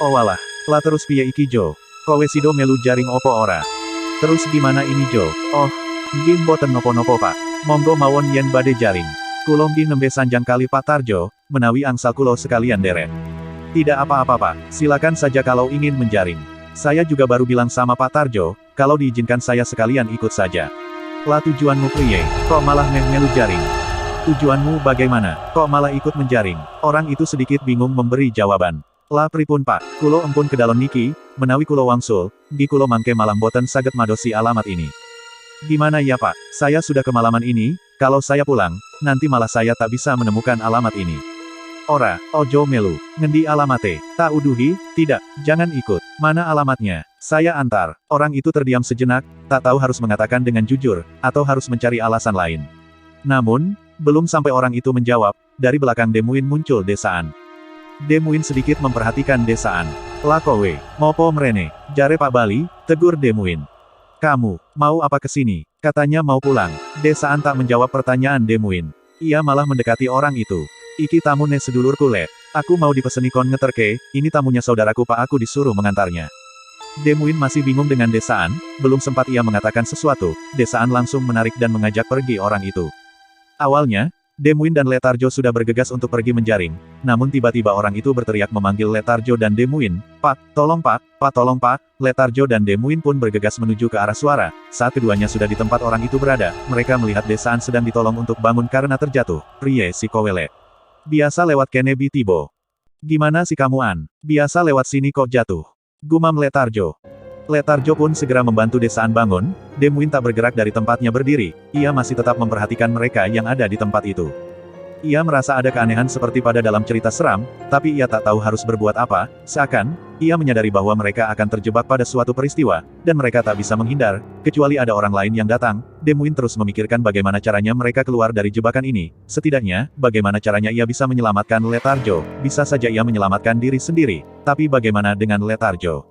Oh walah, lah terus piye iki Jo? Kowe sido melu jaring opo ora? Terus gimana ini Jo? Oh, nggih mboten nopo-nopo Pak. Monggo mawon yen bade jaring. Kulo nggih nembe sanjang kali Pak Tarjo, menawi angsal kulo sekalian deret. Tidak apa-apa Pak, silakan saja kalau ingin menjaring. Saya juga baru bilang sama Pak Tarjo, kalau diizinkan saya sekalian ikut saja. Lah tujuanmu priye, kok malah melu jaring? Tujuanmu bagaimana, kok malah ikut menjaring? Orang itu sedikit bingung memberi jawaban. Lah pripun Pak, kulo empun kedalon niki, menawi kulo wangsul, di kulo mangke malah boten saget madosi alamat ini. Gimana ya Pak, saya sudah kemalaman ini, kalau saya pulang, nanti malah saya tak bisa menemukan alamat ini. Ora, ojo melu, ngendi alamate, tak uduhi, tidak, jangan ikut, mana alamatnya, saya antar. Orang itu terdiam sejenak, tak tahu harus mengatakan dengan jujur, atau harus mencari alasan lain. Namun, belum sampai orang itu menjawab, dari belakang Demuin muncul Desaan. Demuin sedikit memperhatikan Desaan. Lah kowe, mopo mrene, jare Pak Bali, tegur Demuin. Kamu, mau apa kesini? Katanya mau pulang. Desaan tak menjawab pertanyaan Demuin. Ia malah mendekati orang itu. Iki tamune sedulurku le. Aku mau dipeseni kon ngeterke, ini tamunya saudaraku Pak, aku disuruh mengantarnya. Demuin masih bingung dengan Desaan, belum sempat ia mengatakan sesuatu, Desaan langsung menarik dan mengajak pergi orang itu. Awalnya, Demuin dan Letarjo sudah bergegas untuk pergi menjaring, namun tiba-tiba orang itu berteriak memanggil Letarjo dan Demuin, Pak, tolong Pak, tolong Pak. Letarjo dan Demuin pun bergegas menuju ke arah suara. Saat keduanya sudah di tempat orang itu berada, mereka melihat Desaan sedang ditolong untuk bangun karena terjatuh. Priye si kowele. Biasa lewat kene bi tibo. Gimana si kamuan? Biasa lewat sini kok jatuh. Gumam Letarjo. Letarjo pun segera membantu Desaan bangun. Demuin tak bergerak dari tempatnya berdiri, ia masih tetap memperhatikan mereka yang ada di tempat itu. Ia merasa ada keanehan seperti pada dalam cerita seram, tapi ia tak tahu harus berbuat apa, seakan, ia menyadari bahwa mereka akan terjebak pada suatu peristiwa, dan mereka tak bisa menghindar, kecuali ada orang lain yang datang. Demuin terus memikirkan bagaimana caranya mereka keluar dari jebakan ini, setidaknya, bagaimana caranya ia bisa menyelamatkan Letarjo. Bisa saja ia menyelamatkan diri sendiri, tapi bagaimana dengan Letarjo?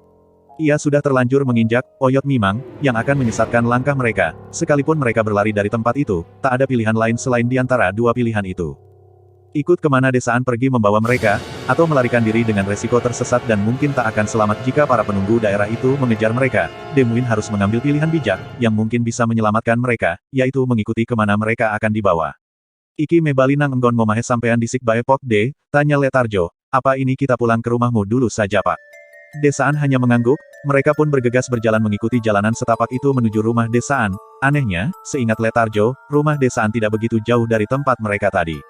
Ia sudah terlanjur menginjak Oyot Mimang, yang akan menyesatkan langkah mereka. Sekalipun mereka berlari dari tempat itu, tak ada pilihan lain selain di antara dua pilihan itu. Ikut kemana Desaan pergi membawa mereka, atau melarikan diri dengan resiko tersesat dan mungkin tak akan selamat jika para penunggu daerah itu mengejar mereka. Demuin harus mengambil pilihan bijak, yang mungkin bisa menyelamatkan mereka, yaitu mengikuti kemana mereka akan dibawa. Iki mebalinang enggon ngomahe sampean disik bae pok de, tanya Letarjo, apa ini kita pulang ke rumahmu dulu saja Pak? Desaan hanya mengangguk, mereka pun bergegas berjalan mengikuti jalanan setapak itu menuju rumah Desaan. Anehnya, seingat Letarjo, rumah Desaan tidak begitu jauh dari tempat mereka tadi.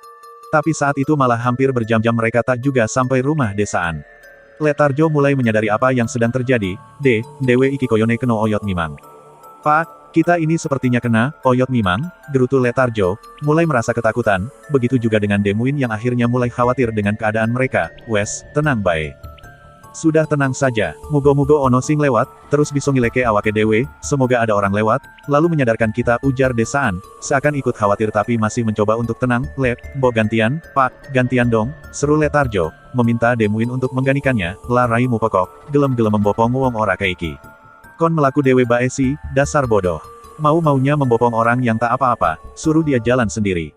Tapi saat itu malah hampir berjam-jam mereka tak juga sampai rumah Desaan. Letarjo mulai menyadari apa yang sedang terjadi. Dewe iki koyone keno Oyot Mimang. Pak, kita ini sepertinya kena Oyot Mimang, gerutu Letarjo, mulai merasa ketakutan, begitu juga dengan Demuin yang akhirnya mulai khawatir dengan keadaan mereka. Wes, tenang bae. Sudah tenang saja, mugo-mugo ono sing lewat, terus bisa ngileke awake dewe, semoga ada orang lewat, lalu menyadarkan kita, ujar Desaan, seakan ikut khawatir tapi masih mencoba untuk tenang. Mbok gantian, Pak, gantian dong, seru Letarjo, meminta Demuin untuk mengganikannya. Lah raimu pokok, gelem-gelem membopong wong ora keiki. Kon melaku dewe baesi, dasar bodoh. Mau-maunya membopong orang yang tak apa-apa, suruh dia jalan sendiri.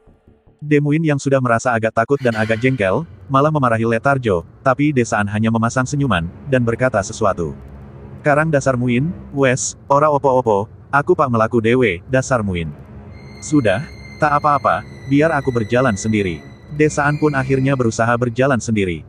Demuin yang sudah merasa agak takut dan agak jengkel, malah memarahi Letarjo, tapi Desaan hanya memasang senyuman, dan berkata sesuatu. Karang dasar muin, wes, ora opo-opo, aku Pak melaku dewe, dasar muin. Sudah, tak apa-apa, biar aku berjalan sendiri. Desaan pun akhirnya berusaha berjalan sendiri.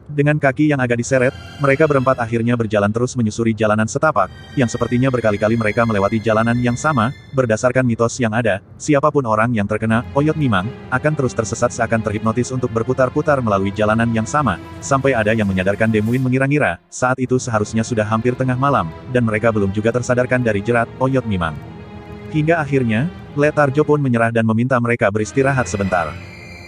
Dengan kaki yang agak diseret, mereka berempat akhirnya berjalan terus menyusuri jalanan setapak, yang sepertinya berkali-kali mereka melewati jalanan yang sama. Berdasarkan mitos yang ada, siapapun orang yang terkena Oyot Mimang, akan terus tersesat seakan terhipnotis untuk berputar-putar melalui jalanan yang sama, sampai ada yang menyadarkan Demuin mengira-ngira, saat itu seharusnya sudah hampir tengah malam, dan mereka belum juga tersadarkan dari jerat Oyot Mimang. Hingga akhirnya, Letarjo pun menyerah dan meminta mereka beristirahat sebentar.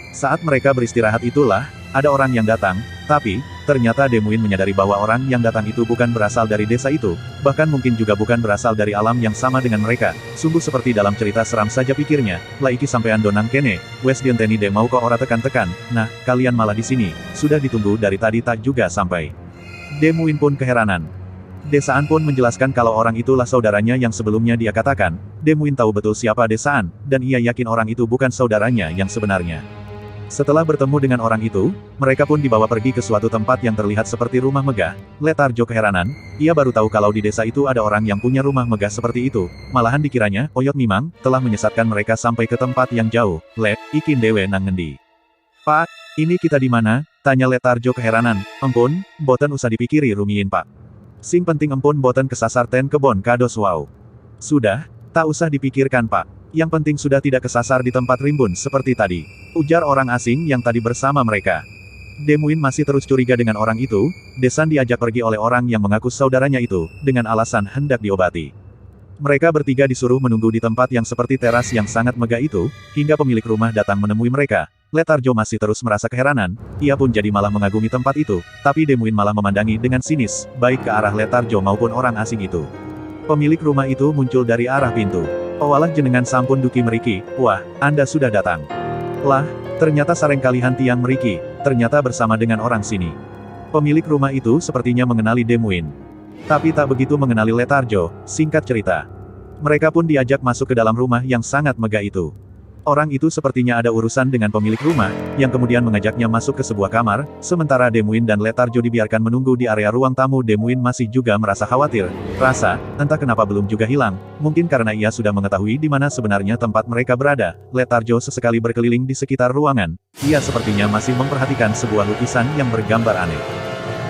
Saat mereka beristirahat itulah, ada orang yang datang, tapi, ternyata Demuin menyadari bahwa orang yang datang itu bukan berasal dari desa itu, bahkan mungkin juga bukan berasal dari alam yang sama dengan mereka. Sungguh seperti dalam cerita seram saja pikirnya, lah iki sampean donang kene, wes dienteni de mau kok ora tekan-tekan, nah, kalian malah di sini, sudah ditunggu dari tadi tak juga sampai. Demuin pun keheranan. Desaan pun menjelaskan kalau orang itulah saudaranya yang sebelumnya dia katakan. Demuin tahu betul siapa Desaan, dan ia yakin orang itu bukan saudaranya yang sebenarnya. Setelah bertemu dengan orang itu, mereka pun dibawa pergi ke suatu tempat yang terlihat seperti rumah megah. Letarjo keheranan, ia baru tahu kalau di desa itu ada orang yang punya rumah megah seperti itu. Malahan dikiranya, Oyot Mimang, telah menyesatkan mereka sampai ke tempat yang jauh. Ikin dewe nang ngendi. Pak, ini kita di mana? Tanya Letarjo keheranan. Empun, boten usah dipikiri rumiyin pak. Sing penting empun boten kesasar ten kebon kados wow. Sudah, tak usah dipikirkan pak. Yang penting sudah tidak kesasar di tempat rimbun seperti tadi. Ujar orang asing yang tadi bersama mereka. Demuin masih terus curiga dengan orang itu. Desan diajak pergi oleh orang yang mengaku saudaranya itu, dengan alasan hendak diobati. Mereka bertiga disuruh menunggu di tempat yang seperti teras yang sangat megah itu, hingga pemilik rumah datang menemui mereka. Letarjo masih terus merasa keheranan, ia pun jadi malah mengagumi tempat itu, tapi Demuin malah memandangi dengan sinis, baik ke arah Letarjo maupun orang asing itu. Pemilik rumah itu muncul dari arah pintu. Owalah jenengan sampun duki meriki, wah, Anda sudah datang. Lah, ternyata sareng kalihan tiang meriki, ternyata bersama dengan orang sini. Pemilik rumah itu sepertinya mengenali Demuin. Tapi tak begitu mengenali Letarjo, singkat cerita. Mereka pun diajak masuk ke dalam rumah yang sangat megah itu. Orang itu sepertinya ada urusan dengan pemilik rumah, yang kemudian mengajaknya masuk ke sebuah kamar, sementara Demuin dan Letarjo dibiarkan menunggu di area ruang tamu. Demuin masih juga merasa khawatir, entah kenapa belum juga hilang, mungkin karena ia sudah mengetahui di mana sebenarnya tempat mereka berada. Letarjo sesekali berkeliling di sekitar ruangan, ia sepertinya masih memperhatikan sebuah lukisan yang bergambar aneh.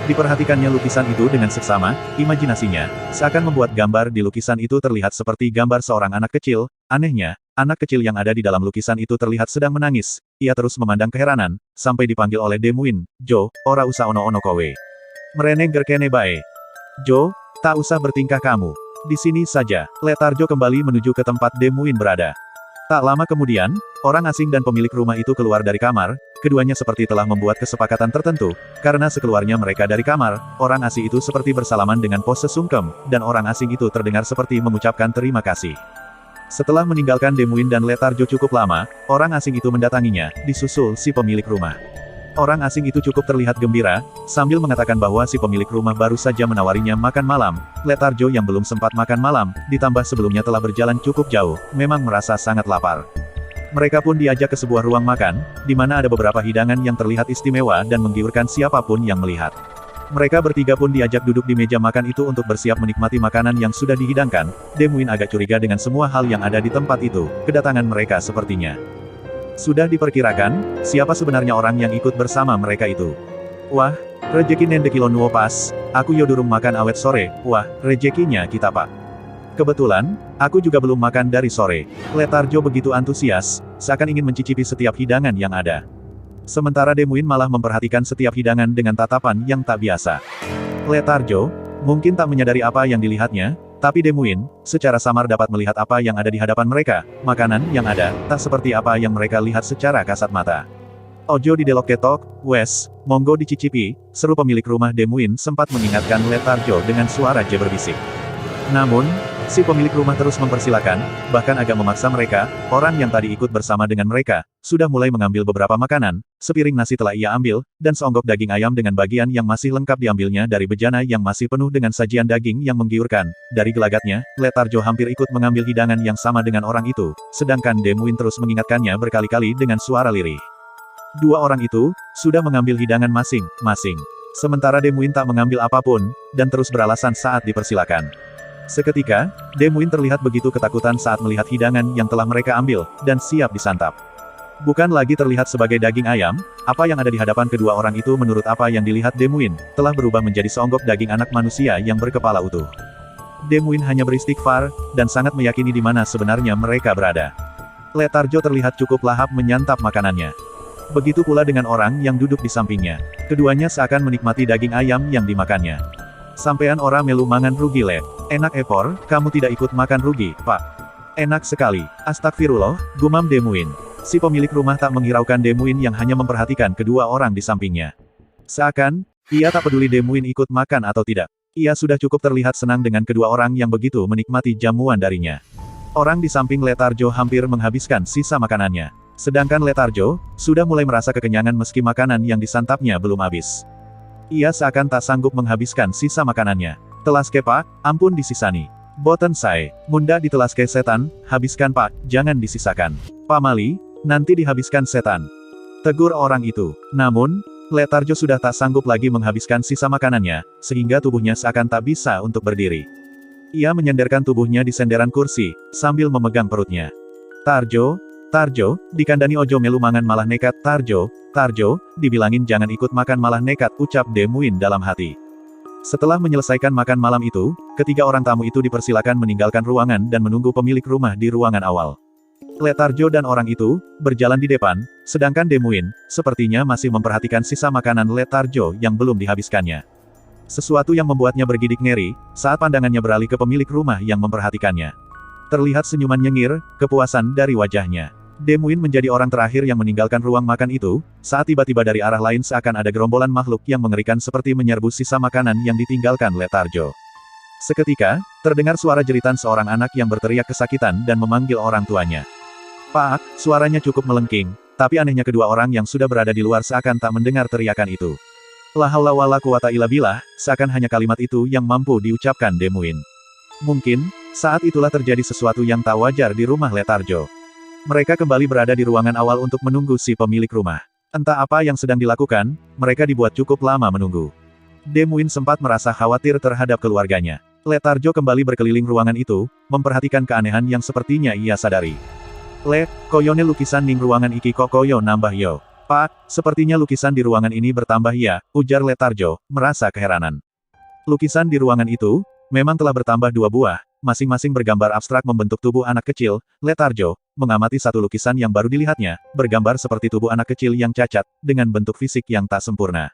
Diperhatikannya lukisan itu dengan seksama, imajinasinya seakan membuat gambar di lukisan itu terlihat seperti gambar seorang anak kecil. Anehnya, anak kecil yang ada di dalam lukisan itu terlihat sedang menangis. Ia terus memandang keheranan, sampai dipanggil oleh Demuin. Jo, ora usah ono-ono kowe. Mereneng gerkene bae. Jo, tak usah bertingkah kamu. Di sini saja. Letarjo kembali menuju ke tempat Demuin berada. Tak lama kemudian, orang asing dan pemilik rumah itu keluar dari kamar. Keduanya seperti telah membuat kesepakatan tertentu, karena sekeluarnya mereka dari kamar, orang asing itu seperti bersalaman dengan pose sungkem, dan orang asing itu terdengar seperti mengucapkan terima kasih. Setelah meninggalkan Demuin dan Letarjo cukup lama, orang asing itu mendatanginya, disusul si pemilik rumah. Orang asing itu cukup terlihat gembira, sambil mengatakan bahwa si pemilik rumah baru saja menawarinya makan malam. Letarjo yang belum sempat makan malam, ditambah sebelumnya telah berjalan cukup jauh, memang merasa sangat lapar. Mereka pun diajak ke sebuah ruang makan, di mana ada beberapa hidangan yang terlihat istimewa dan menggiurkan siapapun yang melihat. Mereka bertiga pun diajak duduk di meja makan itu untuk bersiap menikmati makanan yang sudah dihidangkan. Demuin agak curiga dengan semua hal yang ada di tempat itu, kedatangan mereka sepertinya sudah diperkirakan, siapa sebenarnya orang yang ikut bersama mereka itu. Wah, rejeki nendekilo nuo pas, aku yo durung makan awet sore, wah, rejekinya kita pak. Kebetulan, aku juga belum makan dari sore. Letarjo begitu antusias, seakan ingin mencicipi setiap hidangan yang ada. Sementara Demuin malah memperhatikan setiap hidangan dengan tatapan yang tak biasa. Letarjo, mungkin tak menyadari apa yang dilihatnya, tapi Demuin, secara samar dapat melihat apa yang ada di hadapan mereka. Makanan yang ada, tak seperti apa yang mereka lihat secara kasat mata. Ojo didelok ketok, wes, monggo dicicipi, seru pemilik rumah. Demuin sempat mengingatkan Letarjo dengan suara berbisik. Namun, si pemilik rumah terus mempersilakan, bahkan agak memaksa mereka. Orang yang tadi ikut bersama dengan mereka, sudah mulai mengambil beberapa makanan. Sepiring nasi telah ia ambil, dan seonggok daging ayam dengan bagian yang masih lengkap diambilnya dari bejana yang masih penuh dengan sajian daging yang menggiurkan. Dari gelagatnya, Letarjo hampir ikut mengambil hidangan yang sama dengan orang itu, sedangkan Demuin terus mengingatkannya berkali-kali dengan suara lirih. Dua orang itu, sudah mengambil hidangan masing-masing. Sementara Demuin tak mengambil apapun, dan terus beralasan saat dipersilakan. Seketika, Demuin terlihat begitu ketakutan saat melihat hidangan yang telah mereka ambil, dan siap disantap. Bukan lagi terlihat sebagai daging ayam, apa yang ada di hadapan kedua orang itu menurut apa yang dilihat Demuin, telah berubah menjadi seonggok daging anak manusia yang berkepala utuh. Demuin hanya beristighfar, dan sangat meyakini di mana sebenarnya mereka berada. Letarjo terlihat cukup lahap menyantap makanannya. Begitu pula dengan orang yang duduk di sampingnya. Keduanya seakan menikmati daging ayam yang dimakannya. Sampean ora melu mangan rugi le. Enak epor, kamu tidak ikut makan rugi, pak. Enak sekali. Astagfirullah, gumam Demuin. Si pemilik rumah tak menghiraukan Demuin yang hanya memperhatikan kedua orang di sampingnya. Seakan, ia tak peduli Demuin ikut makan atau tidak. Ia sudah cukup terlihat senang dengan kedua orang yang begitu menikmati jamuan darinya. Orang di samping Letarjo hampir menghabiskan sisa makanannya. Sedangkan Letarjo, sudah mulai merasa kekenyangan meski makanan yang disantapnya belum habis. Ia seakan tak sanggup menghabiskan sisa makanannya. Telaske pak, ampun disisani. Boten sae, munda ditelaske setan, habiskan pak, jangan disisakan. Pamali, nanti dihabiskan setan. Tegur orang itu. Namun, Letarjo sudah tak sanggup lagi menghabiskan sisa makanannya, sehingga tubuhnya seakan tak bisa untuk berdiri. Ia menyenderkan tubuhnya di senderan kursi, sambil memegang perutnya. Tarjo, Tarjo, dikandani ojo melu mangan malah nekat. Tarjo, dibilangin jangan ikut makan malah nekat, ucap Demuin dalam hati. Setelah menyelesaikan makan malam itu, ketiga orang tamu itu dipersilakan meninggalkan ruangan dan menunggu pemilik rumah di ruangan awal. Letarjo dan orang itu berjalan di depan, sedangkan Demuin sepertinya masih memperhatikan sisa makanan Letarjo yang belum dihabiskannya. Sesuatu yang membuatnya bergidik ngeri, saat pandangannya beralih ke pemilik rumah yang memperhatikannya. Terlihat senyuman nyengir, kepuasan dari wajahnya. Demuin menjadi orang terakhir yang meninggalkan ruang makan itu, saat tiba-tiba dari arah lain seakan ada gerombolan makhluk yang mengerikan seperti menyerbu sisa makanan yang ditinggalkan Letarjo. Seketika, terdengar suara jeritan seorang anak yang berteriak kesakitan dan memanggil orang tuanya. Pak, suaranya cukup melengking, tapi anehnya kedua orang yang sudah berada di luar seakan tak mendengar teriakan itu. La haula wala quwata illa billah, seakan hanya kalimat itu yang mampu diucapkan Demuin. Mungkin, saat itulah terjadi sesuatu yang tak wajar di rumah Letarjo. Mereka kembali berada di ruangan awal untuk menunggu si pemilik rumah. Entah apa yang sedang dilakukan, mereka dibuat cukup lama menunggu. Demuin sempat merasa khawatir terhadap keluarganya. Letarjo kembali berkeliling ruangan itu, memperhatikan keanehan yang sepertinya ia sadari. Koyone lukisan ning ruangan iki kok koyo nambah yo. Pak, sepertinya lukisan di ruangan ini bertambah ya, ujar Letarjo, merasa keheranan. Lukisan di ruangan itu, memang telah bertambah 2 buah, masing-masing bergambar abstrak membentuk tubuh anak kecil. Letarjo mengamati satu lukisan yang baru dilihatnya, bergambar seperti tubuh anak kecil yang cacat, dengan bentuk fisik yang tak sempurna.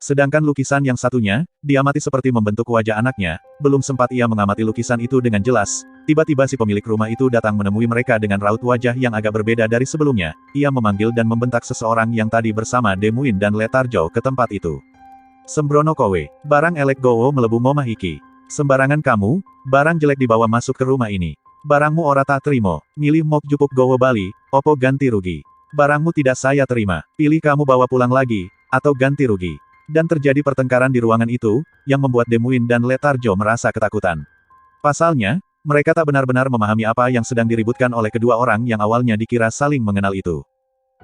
Sedangkan lukisan yang satunya, diamati seperti membentuk wajah anaknya. Belum sempat ia mengamati lukisan itu dengan jelas, tiba-tiba si pemilik rumah itu datang menemui mereka dengan raut wajah yang agak berbeda dari sebelumnya. Ia memanggil dan membentak seseorang yang tadi bersama Demuin dan Letarjo ke tempat itu. Sembrono kowe, barang elek gowo melebu ngomah iki. Sembarangan kamu, barang jelek dibawa masuk ke rumah ini. Barangmu ora tak terima, milih mok jupuk gowo bali, opo ganti rugi. Barangmu tidak saya terima, pilih kamu bawa pulang lagi, atau ganti rugi. Dan terjadi pertengkaran di ruangan itu, yang membuat Demuin dan Letarjo merasa ketakutan. Pasalnya, mereka tak benar-benar memahami apa yang sedang diributkan oleh kedua orang yang awalnya dikira saling mengenal itu.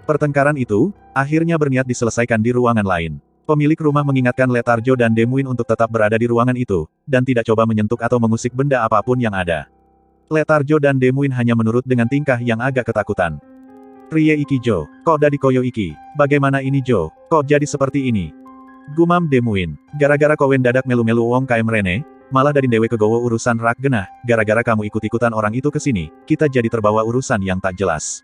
Pertengkaran itu, akhirnya berniat diselesaikan di ruangan lain. Pemilik rumah mengingatkan Letarjo dan Demuin untuk tetap berada di ruangan itu, dan tidak coba menyentuh atau mengusik benda apapun yang ada. Letarjo dan Demuin hanya menurut dengan tingkah yang agak ketakutan. Prie iki Jo, kok dadi koyo iki, bagaimana ini Jo, kok jadi seperti ini? Gumam Demuin, gara-gara kowen dadak melu-melu wong kaem rene, malah dari dewe kegowo urusan rak genah, gara-gara kamu ikut-ikutan orang itu ke sini, kita jadi terbawa urusan yang tak jelas.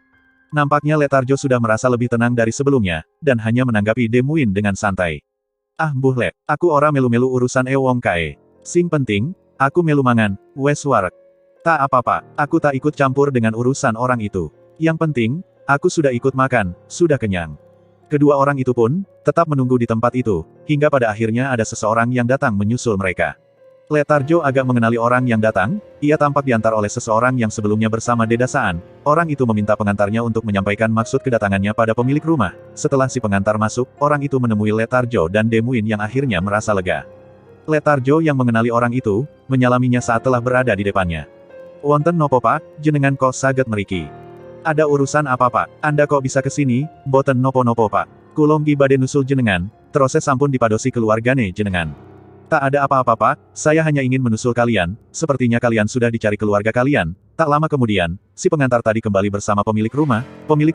Nampaknya Letarjo sudah merasa lebih tenang dari sebelumnya, dan hanya menanggapi Demuin dengan santai. Ah mbuh lek, aku ora melu-melu urusan wong kae. Sing penting, aku melu mangan, wes warek. Tak apa-apa, aku tak ikut campur dengan urusan orang itu. Yang penting, aku sudah ikut makan, sudah kenyang. Kedua orang itu pun, tetap menunggu di tempat itu, hingga pada akhirnya ada seseorang yang datang menyusul mereka. Letarjo agak mengenali orang yang datang, ia tampak diantar oleh seseorang yang sebelumnya bersama Dedasaan. Orang itu meminta pengantarnya untuk menyampaikan maksud kedatangannya pada pemilik rumah. Setelah si pengantar masuk, orang itu menemui Letarjo dan Demuin yang akhirnya merasa lega. Letarjo yang mengenali orang itu, menyalaminya saat telah berada di depannya. Wonten nopo pak, jenengan kok saged meriki. Ada urusan apa pak, Anda kok bisa kesini, boten nopo-nopo pak. Kulonggi bade nusul jenengan, terose sampun dipadosi keluargane jenengan. Tak ada apa-apa pak, saya hanya ingin menusul kalian, sepertinya kalian sudah dicari keluarga kalian. Tak lama kemudian, si pengantar tadi kembali bersama pemilik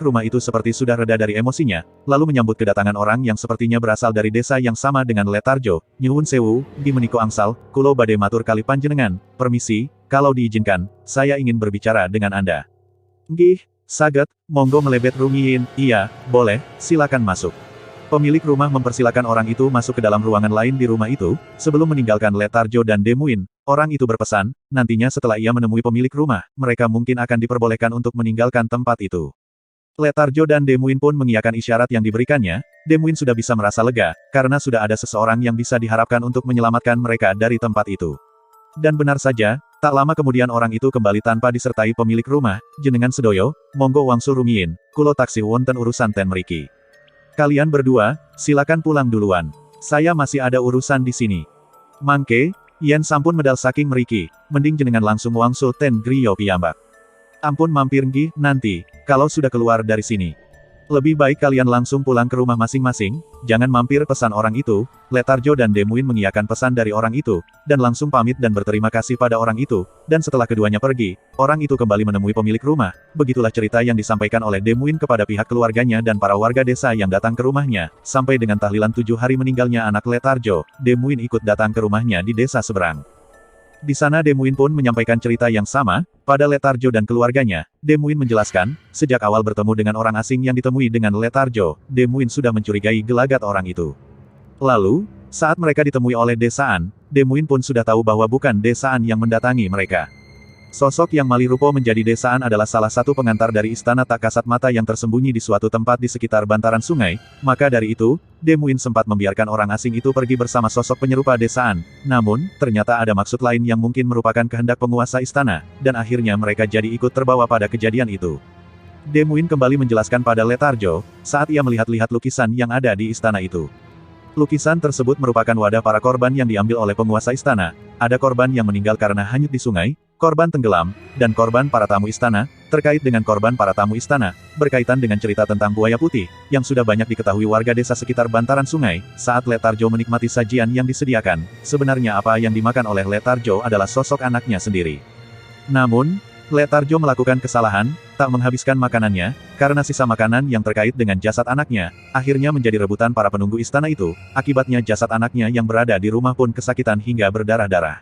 rumah itu seperti sudah reda dari emosinya, lalu menyambut kedatangan orang yang sepertinya berasal dari desa yang sama dengan Letarjo. Nyuwun sewu, di meniko angsal, kulo bade matur kali panjenengan, permisi, kalau diizinkan, saya ingin berbicara dengan Anda. Nggih, saged, monggo melebet rumiyin, iya, boleh, silakan masuk. Pemilik rumah mempersilakan orang itu masuk ke dalam ruangan lain di rumah itu, sebelum meninggalkan Letarjo dan Demuin. Orang itu berpesan, nantinya setelah ia menemui pemilik rumah, mereka mungkin akan diperbolehkan untuk meninggalkan tempat itu. Letarjo dan Demuin pun mengiyakan isyarat yang diberikannya. Demuin sudah bisa merasa lega, karena sudah ada seseorang yang bisa diharapkan untuk menyelamatkan mereka dari tempat itu. Dan benar saja, tak lama kemudian orang itu kembali tanpa disertai pemilik rumah. Jenengan sedoyo, monggo wangsul rumiyin, kulo taksih wonten urusan ten mriki. Kalian berdua, silakan pulang duluan. Saya masih ada urusan di sini. Mangke, yen sampun medal saking mriki, mending jenengan langsung wangsul ten griyo piyambak. Ampun mampir nggih, nanti, kalau sudah keluar dari sini. Lebih baik kalian langsung pulang ke rumah masing-masing, jangan mampir, pesan orang itu. Letarjo dan Demuin mengiyakan pesan dari orang itu, dan langsung pamit dan berterima kasih pada orang itu, dan setelah keduanya pergi, orang itu kembali menemui pemilik rumah. Begitulah cerita yang disampaikan oleh Demuin kepada pihak keluarganya dan para warga desa yang datang ke rumahnya. Sampai dengan tahlilan 7 hari meninggalnya anak Letarjo, Demuin ikut datang ke rumahnya di desa seberang. Di sana Demuin pun menyampaikan cerita yang sama, pada Letarjo dan keluarganya. Demuin menjelaskan, sejak awal bertemu dengan orang asing yang ditemui dengan Letarjo, Demuin sudah mencurigai gelagat orang itu. Lalu, saat mereka ditemui oleh desaan, Demuin pun sudah tahu bahwa bukan desaan yang mendatangi mereka. Sosok yang Malirupo menjadi desaan adalah salah satu pengantar dari istana tak kasat mata yang tersembunyi di suatu tempat di sekitar bantaran sungai, maka dari itu, Demuin sempat membiarkan orang asing itu pergi bersama sosok penyerupa desaan, namun, ternyata ada maksud lain yang mungkin merupakan kehendak penguasa istana, dan akhirnya mereka jadi ikut terbawa pada kejadian itu. Demuin kembali menjelaskan pada Letarjo, saat ia melihat-lihat lukisan yang ada di istana itu. Lukisan tersebut merupakan wadah para korban yang diambil oleh penguasa istana. Ada korban yang meninggal karena hanyut di sungai, korban tenggelam, dan korban para tamu istana. Terkait dengan korban para tamu istana, berkaitan dengan cerita tentang buaya putih, yang sudah banyak diketahui warga desa sekitar bantaran sungai, saat Letarjo menikmati sajian yang disediakan, sebenarnya apa yang dimakan oleh Letarjo adalah sosok anaknya sendiri. Namun, Letarjo melakukan kesalahan, tak menghabiskan makanannya, karena sisa makanan yang terkait dengan jasad anaknya, akhirnya menjadi rebutan para penunggu istana itu, akibatnya jasad anaknya yang berada di rumah pun kesakitan hingga berdarah-darah.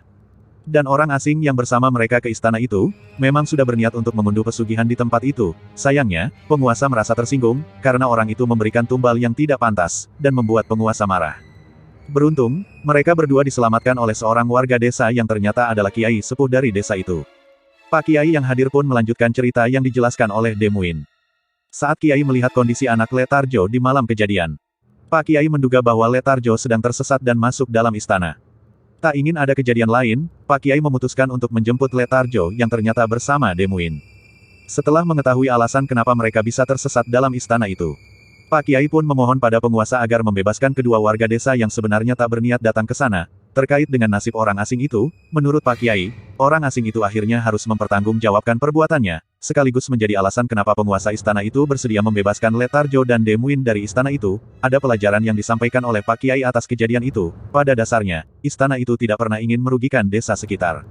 Dan orang asing yang bersama mereka ke istana itu, memang sudah berniat untuk mengunduh pesugihan di tempat itu. Sayangnya, penguasa merasa tersinggung, karena orang itu memberikan tumbal yang tidak pantas, dan membuat penguasa marah. Beruntung, mereka berdua diselamatkan oleh seorang warga desa yang ternyata adalah kiai sepuh dari desa itu. Pak Kiai yang hadir pun melanjutkan cerita yang dijelaskan oleh Demuin. Saat Kiai melihat kondisi anak Letarjo di malam kejadian, Pak Kiai menduga bahwa Letarjo sedang tersesat dan masuk dalam istana. Tak ingin ada kejadian lain, Pak Kiai memutuskan untuk menjemput Letarjo yang ternyata bersama Demuin. Setelah mengetahui alasan kenapa mereka bisa tersesat dalam istana itu, Pak Kiai pun memohon pada penguasa agar membebaskan kedua warga desa yang sebenarnya tak berniat datang ke sana. Terkait dengan nasib orang asing itu, menurut Pak Kiai, orang asing itu akhirnya harus mempertanggungjawabkan perbuatannya, sekaligus menjadi alasan kenapa penguasa istana itu bersedia membebaskan Letarjo dan Demuin dari istana itu. Ada pelajaran yang disampaikan oleh Pak Kiai atas kejadian itu. Pada dasarnya, istana itu tidak pernah ingin merugikan desa sekitar.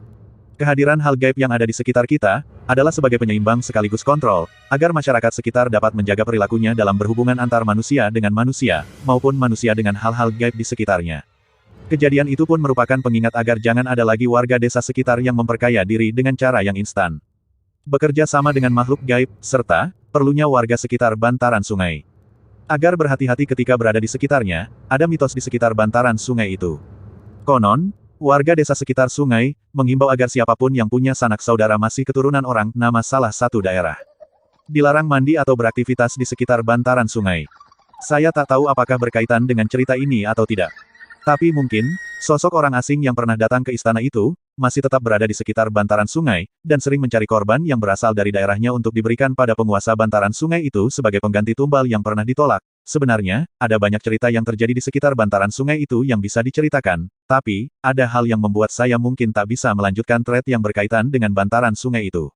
Kehadiran hal gaib yang ada di sekitar kita, adalah sebagai penyeimbang sekaligus kontrol, agar masyarakat sekitar dapat menjaga perilakunya dalam berhubungan antar manusia dengan manusia, maupun manusia dengan hal-hal gaib di sekitarnya. Kejadian itu pun merupakan pengingat agar jangan ada lagi warga desa sekitar yang memperkaya diri dengan cara yang instan. Bekerja sama dengan makhluk gaib, serta, perlunya warga sekitar bantaran sungai. Agar berhati-hati ketika berada di sekitarnya, ada mitos di sekitar bantaran sungai itu. Konon, warga desa sekitar sungai, menghimbau agar siapapun yang punya sanak saudara masih keturunan orang, nama salah satu daerah, dilarang mandi atau beraktivitas di sekitar bantaran sungai. Saya tak tahu apakah berkaitan dengan cerita ini atau tidak. Tapi mungkin, sosok orang asing yang pernah datang ke istana itu, masih tetap berada di sekitar bantaran sungai, dan sering mencari korban yang berasal dari daerahnya untuk diberikan pada penguasa bantaran sungai itu sebagai pengganti tumbal yang pernah ditolak. Sebenarnya, ada banyak cerita yang terjadi di sekitar bantaran sungai itu yang bisa diceritakan, tapi, ada hal yang membuat saya mungkin tak bisa melanjutkan thread yang berkaitan dengan bantaran sungai itu.